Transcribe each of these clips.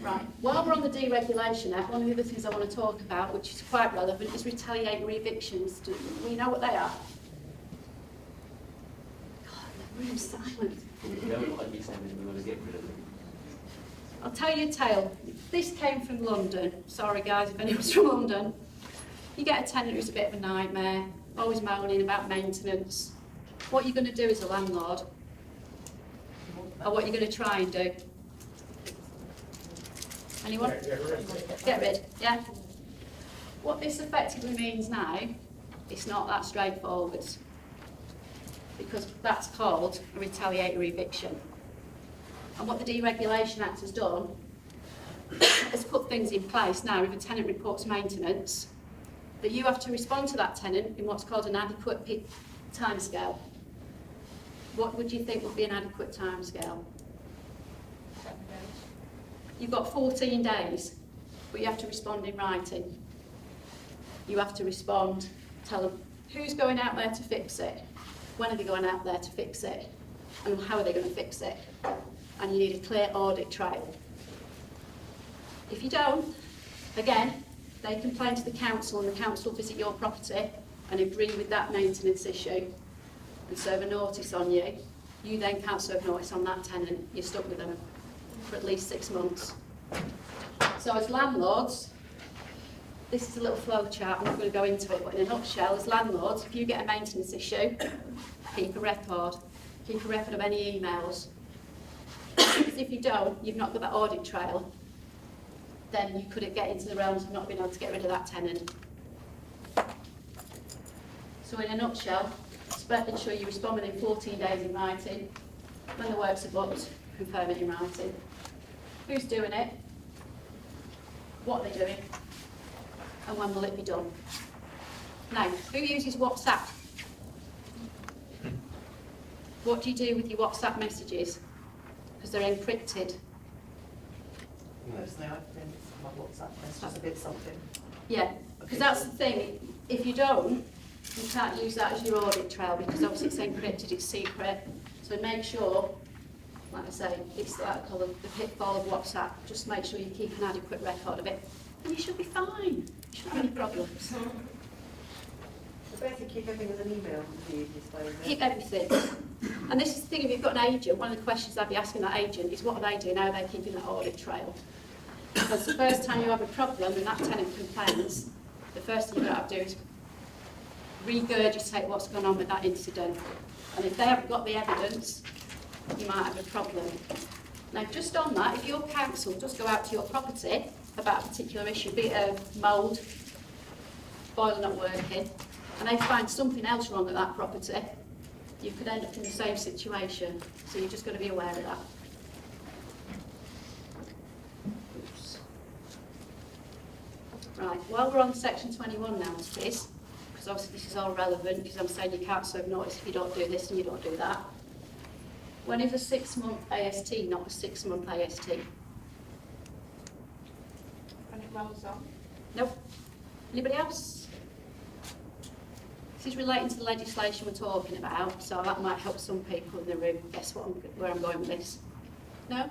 Right, while we're on the Deregulation Act, one of the other things I want to talk about, which is quite relevant, is retaliatory evictions. Do we know what they are? God, the room's silent. I'll tell you a tale. This came from London. Sorry guys, if anyone's from London. You get a tenant who's a bit of a nightmare, always moaning about maintenance. What you're going to do as a landlord, or what you're going to try and do. Anyone? Get rid, yeah? What this effectively means now, it's not that straightforward, because that's called a retaliatory eviction. And what the Deregulation Act has done is put things in place now if a tenant reports maintenance, that you have to respond to that tenant in what's called an adequate timescale. What would you think would be an adequate timescale? You've got 14 days, but you have to respond in writing. You have to respond, tell them who's going out there to fix it, when are they going out there to fix it, and how are they going to fix it. And you need a clear audit trail. If you don't, again, they complain to the council and the council visit your property and agree with that maintenance issue and serve a notice on you. You then can't serve notice on that tenant. You're stuck with them for at least 6 months. So as landlords, this is a little flow chart, I'm not going to go into it, but in a nutshell, as landlords, if you get a maintenance issue, keep a record. Keep a record of any emails. Because if you don't, you've not got that audit trail, then you could get into the realms of not being able to get rid of that tenant. So in a nutshell, ensure you respond within 14 days in writing. When the works are booked, confirm it in writing. Who's doing it? What are they doing? And when will it be done? Now, who uses WhatsApp? What do you do with your WhatsApp messages? Because they're encrypted. Personally, I think my WhatsApp message is a bit something. Yeah, because that's the thing. If you don't, you can't use that as your audit trail because obviously it's encrypted, it's secret. So make sure, like I say, it's that called the pitfall of WhatsApp. Just make sure you keep an adequate record of it, and you should be fine. You shouldn't have any problems. So basically, keep everything as an email. Keep everything. And this is the thing: if you've got an agent, one of the questions I'd be asking that agent is, what are they doing? How are they keeping that audit trail? Because the first time you have a problem and that tenant complains, the first thing you've got to do is regurgitate what's gone on with that incident. And if they haven't got the evidence, you might have a problem. Now, just on that, if your council does go out to your property about a particular issue, be it a mould, boiler not working, and they find something else wrong at that property, you could end up in the same situation. So you've just got to be aware of that. Oops. Right, while we're on section 21 now, because obviously this is all relevant, because I'm saying you can't serve notice if you don't do this and you don't do that. When is a 6-month AST not a 6-month AST? When it rolls on. Nope. Anybody else? This is relating to the legislation we're talking about, so that might help some people in the room guess where I'm going with this. No?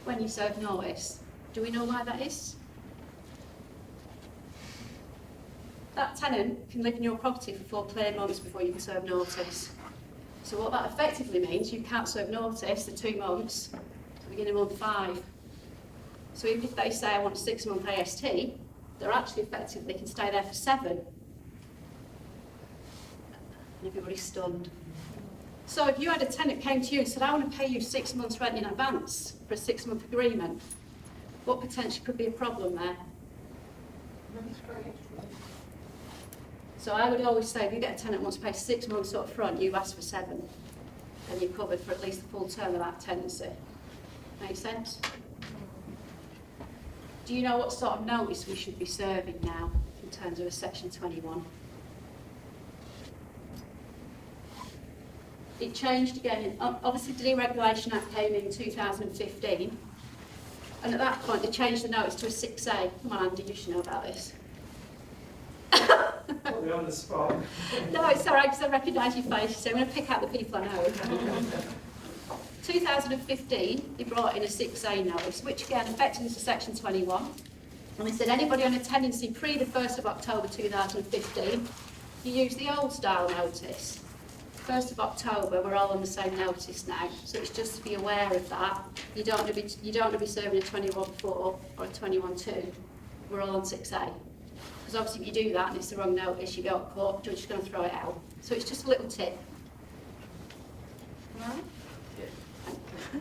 When you serve notice. Do we know why that is? That tenant can live in your property for 4 clear months before you can serve notice. So what that effectively means, you can't serve notice for 2 months to begin in month 5. So even if they say I want a 6-month AST, they're actually effective, they can stay there for 7. And everybody's stunned. So if you had a tenant came to you and said, I want to pay you 6 months rent in advance for a 6-month agreement, what potentially could be a problem there? So I would always say, if you get a tenant who wants to pay 6 months up front, you ask for 7. Then you're covered for at least the full term of that tenancy. Make sense? Do you know what sort of notice we should be serving now in terms of a section 21? It changed again. Obviously, the Deregulation Act came in 2015. And at that point, they changed the notice to a 6A. Come on, Andy, you should know about this. Put me on the spot. No, it's all right, because I recognise your face, so I'm going to pick out the people I know. 2015, they brought in a 6A notice, which again affected us to section 21. And they said anybody on a tenancy pre the 1st of October 2015, you use the old style notice. 1st of October, we're all on the same notice now, so it's just to be aware of that. You don't want to be serving a 21.4 or a 21.2. We're all on 6A. Because obviously if you do that and it's the wrong notice, you go to court, judge is going to throw it out. So it's just a little tip. All right? You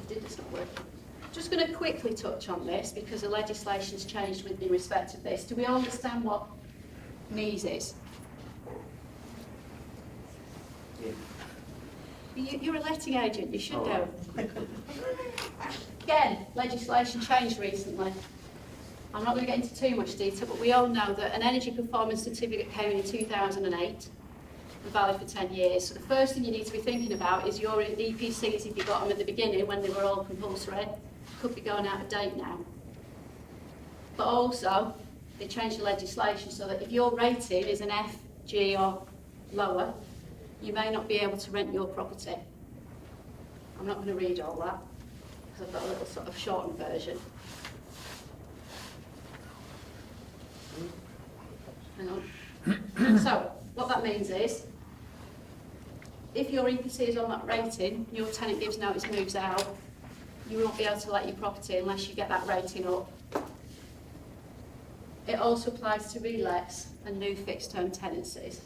did, it's not working. Just going to quickly touch on this because the legislation's changed in respect of this. Do we all understand what MEES is? You're a letting agent, you should know. Again, legislation changed recently. I'm not going to get into too much detail, but we all know that an energy performance certificate came in 2008 and valid for 10 years. So the first thing you need to be thinking about is your EPCs, if you got them at the beginning when they were all compulsory, could be going out of date now. But also, they changed the legislation so that if your rating is an F, G or lower, you may not be able to rent your property. I'm not going to read all that because I've got a little sort of shortened version. Hang on. So, what that means is, if your EPC is on that rating, your tenant gives notice, moves out, you won't be able to let your property unless you get that rating up. It also applies to relets and new fixed term tenancies.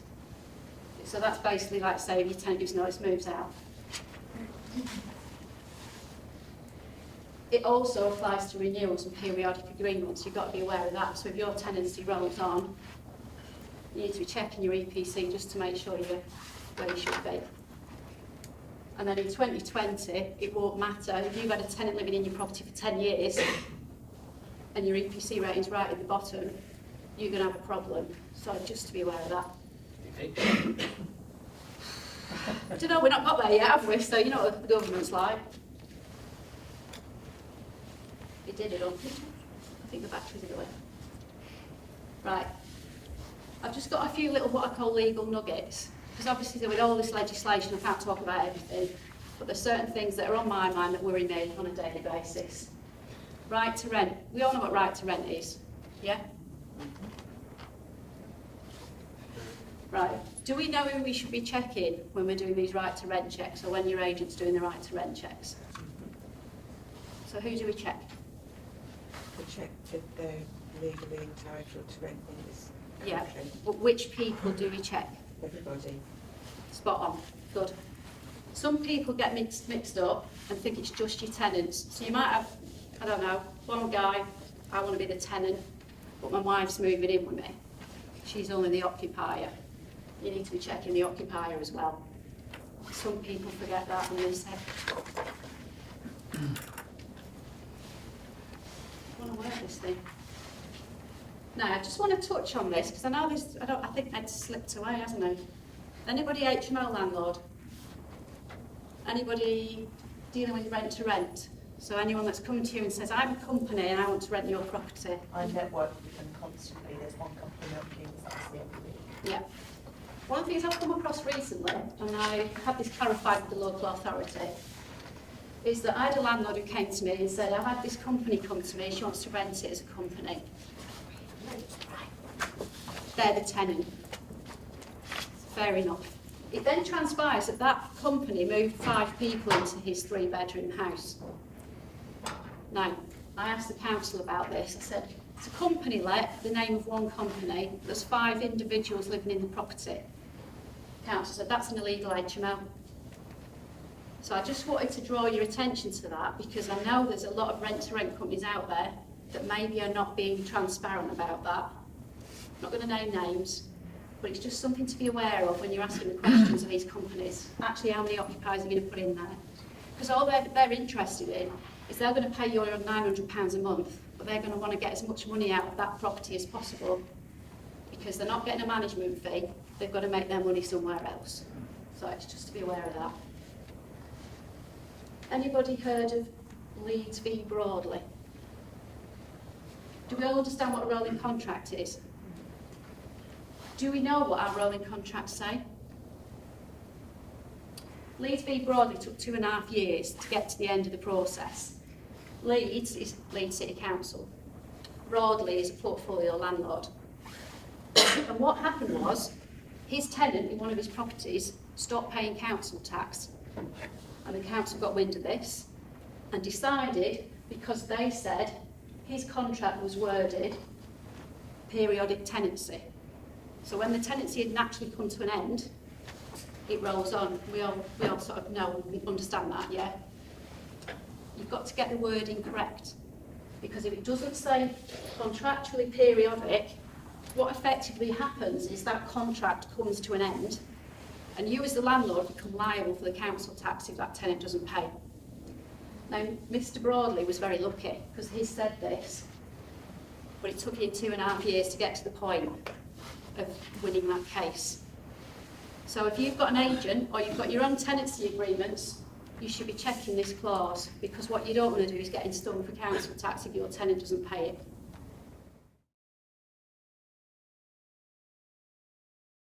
So that's basically like saying your tenant gives notice, moves out. It also applies to renewals and periodic agreements. You've got to be aware of that. So if your tenancy rolls on, you need to be checking your EPC just to make sure you're where you should be. And then in 2020, it won't matter. If you've had a tenant living in your property for 10 years and your EPC rating's right at the bottom, you're going to have a problem. So just to be aware of that. I don't know, we've not got there yet, have we? So you know what the government's like. It did it all. I think the batteries are going. Right. I've just got a few little what I call legal nuggets. Because obviously with all this legislation I can't talk about everything. But there's certain things that are on my mind that worry me on a daily basis. Right to rent. We all know what right to rent is. Yeah? Right. Do we know who we should be checking when we're doing these right to rent checks or when your agent's doing the right to rent checks? So who do we check? We check that they're legally entitled to rent in this Yeah. country. But which people do we check? Everybody. Spot on. Good. Some people get mixed up and think it's just your tenants. So you might have, I don't know, one guy, I want to be the tenant, but my wife's moving in with me. She's only the occupier. You need to be checking the occupier as well. Some people forget that and they say, I want to work this thing. Now, I just want to touch on this because I know this, I think Ed's slipped away, hasn't he? Anybody HMO landlord? Anybody dealing with rent to rent? So anyone that's coming to you and says, I'm a company and I want to rent your property. I network with them constantly. There's one company that appeals, that's the every week. Yeah. One of the things I've come across recently, and I had this clarified with the local authority, is that I had a landlord who came to me and said, I've had this company come to me, she wants to rent it as a company. They're the tenant. Fair enough. It then transpires that that company moved 5 people into his 3-bedroom house. Now, I asked the council about this. I said, it's a company let, the name of one company, there's 5 individuals living in the property. Council said, that's an illegal HMO. So I just wanted to draw your attention to that because I know there's a lot of rent-to-rent companies out there that maybe are not being transparent about that. I'm not going to name names, but it's just something to be aware of when you're asking the questions of these companies. Actually, how many occupiers are you going to put in there? Because all they're interested in is they're going to pay you around £900 a month, but they're going to want to get as much money out of that property as possible because they're not getting a management fee, they've got to make their money somewhere else. So it's just to be aware of that. Anybody heard of Leeds v Broadley? Do we all understand what a rolling contract is? Do we know what our rolling contracts say? Leeds v Broadley took 2.5 years to get to the end of the process. Leeds is Leeds City Council. Broadley is a portfolio landlord. And what happened was, his tenant in one of his properties stopped paying council tax. And the council got wind of this and decided, because they said his contract was worded periodic tenancy. So when the tenancy had naturally come to an end, it rolls on. We all sort of know and understand that, yeah? You've got to get the wording correct. Because if it doesn't say contractually periodic, what effectively happens is that contract comes to an end and you as the landlord become liable for the council tax if that tenant doesn't pay. Now, Mr Broadley was very lucky because he said this, but it took him 2.5 years to get to the point of winning that case. So if you've got an agent or you've got your own tenancy agreements, you should be checking this clause, because what you don't want to do is getting stung for council tax if your tenant doesn't pay it.